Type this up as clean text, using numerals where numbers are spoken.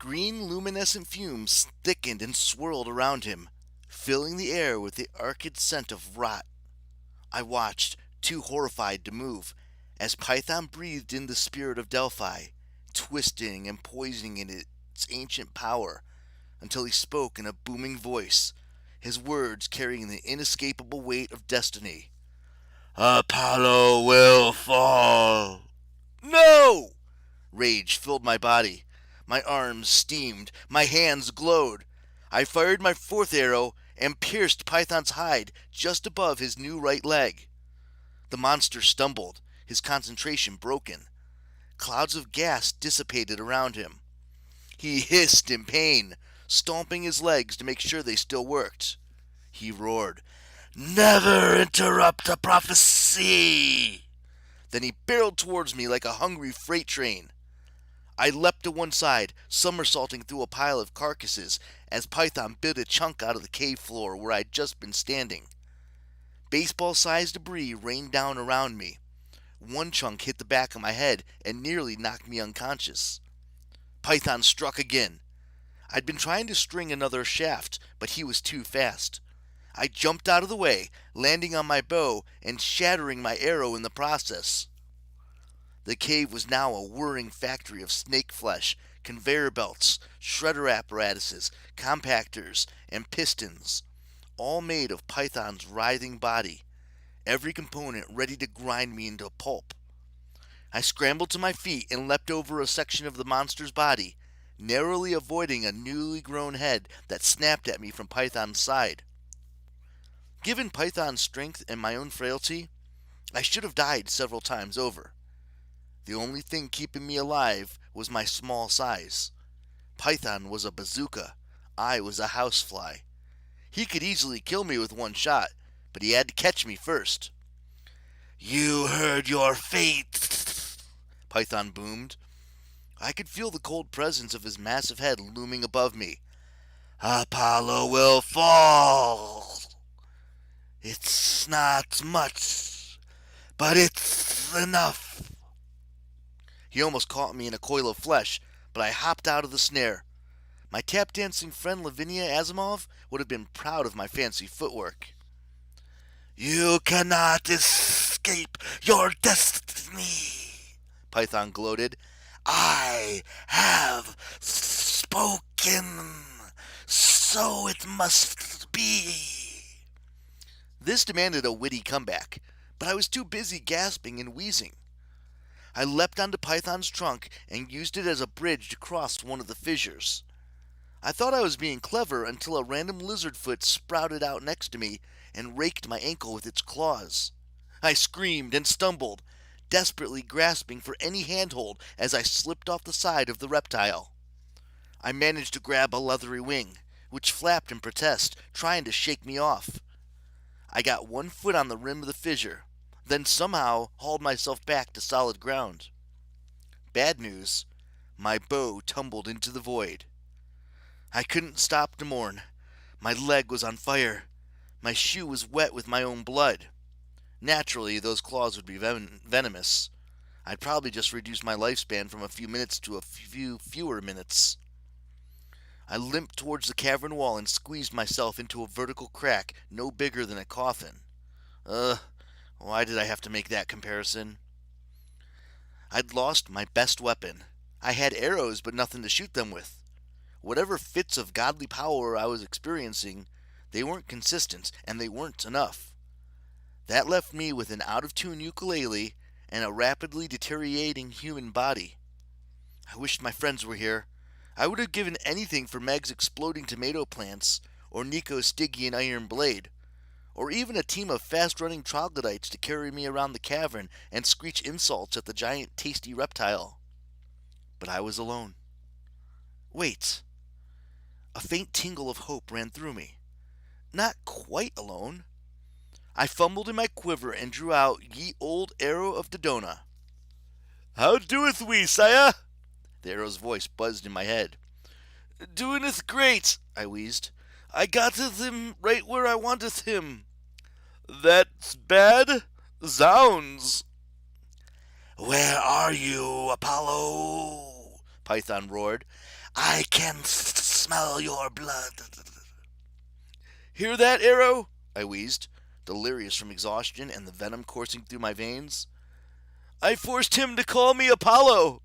Green luminescent fumes thickened and swirled around him, filling the air with the acrid scent of rot. I watched, too horrified to move, as Python breathed in the spirit of Delphi, twisting and poisoning in its ancient power, until he spoke in a booming voice, his words carrying the inescapable weight of destiny. Apollo will fall. No! Rage filled my body. My arms steamed, my hands glowed. I fired my fourth arrow and pierced Python's hide just above his new right leg. The monster stumbled, his concentration broken. Clouds of gas dissipated around him. He hissed in pain, stomping his legs to make sure they still worked. He roared, "Never interrupt a prophecy!" Then he barreled towards me like a hungry freight train. I leapt to one side, somersaulting through a pile of carcasses as Python bit a chunk out of the cave floor where I'd just been standing. Baseball-sized debris rained down around me. One chunk hit the back of my head and nearly knocked me unconscious. Python struck again. I'd been trying to string another shaft, but he was too fast. I jumped out of the way, landing on my bow and shattering my arrow in the process. The cave was now a whirring factory of snake flesh, conveyor belts, shredder apparatuses, compactors, and pistons, all made of Python's writhing body, every component ready to grind me into pulp. I scrambled to my feet and leapt over a section of the monster's body, narrowly avoiding a newly grown head that snapped at me from Python's side. Given Python's strength and my own frailty, I should have died several times over. The only thing keeping me alive was my small size. Python was a bazooka. I was a housefly. He could easily kill me with one shot, but he had to catch me first. "You heard your fate," Python boomed. I could feel the cold presence of his massive head looming above me. "Apollo will fall. It's not much, but it's enough." He almost caught me in a coil of flesh, but I hopped out of the snare. My tap-dancing friend Lavinia Asimov would have been proud of my fancy footwork. "You cannot escape your destiny," Python gloated. "I have spoken, so it must be." This demanded a witty comeback, but I was too busy gasping and wheezing. I leapt onto Python's trunk and used it as a bridge to cross one of the fissures. I thought I was being clever until a random lizard foot sprouted out next to me and raked my ankle with its claws. I screamed and stumbled, desperately grasping for any handhold as I slipped off the side of the reptile. I managed to grab a leathery wing, which flapped in protest, trying to shake me off. I got one foot on the rim of the fissure, then somehow hauled myself back to solid ground. Bad news, my bow tumbled into the void. I couldn't stop to mourn. My leg was on fire. My shoe was wet with my own blood. Naturally, those claws would be venomous. I'd probably just reduce my lifespan from a few minutes to a few fewer minutes. I limped towards the cavern wall and squeezed myself into a vertical crack no bigger than a coffin. Why did I have to make that comparison? I'd lost my best weapon. I had arrows, but nothing to shoot them with. Whatever fits of godly power I was experiencing, they weren't consistent, and they weren't enough. That left me with an out-of-tune ukulele and a rapidly deteriorating human body. I wished my friends were here. I would have given anything for Meg's exploding tomato plants, or Nico's Stygian iron blade, or even a team of fast-running troglodytes to carry me around the cavern and screech insults at the giant tasty reptile. But I was alone. Wait. A faint tingle of hope ran through me. Not quite alone. I fumbled in my quiver and drew out ye old arrow of Dodona. "How doeth we, sire?" The arrow's voice buzzed in my head. "Doineth great," I wheezed. "I gotteth him right where I wanteth him." "That's bad? Zounds!" "Where are you, Apollo?" Python roared. I can smell your blood. Hear that, Arrow? I wheezed, delirious from exhaustion and the venom coursing through my veins. I forced him to call me Apollo.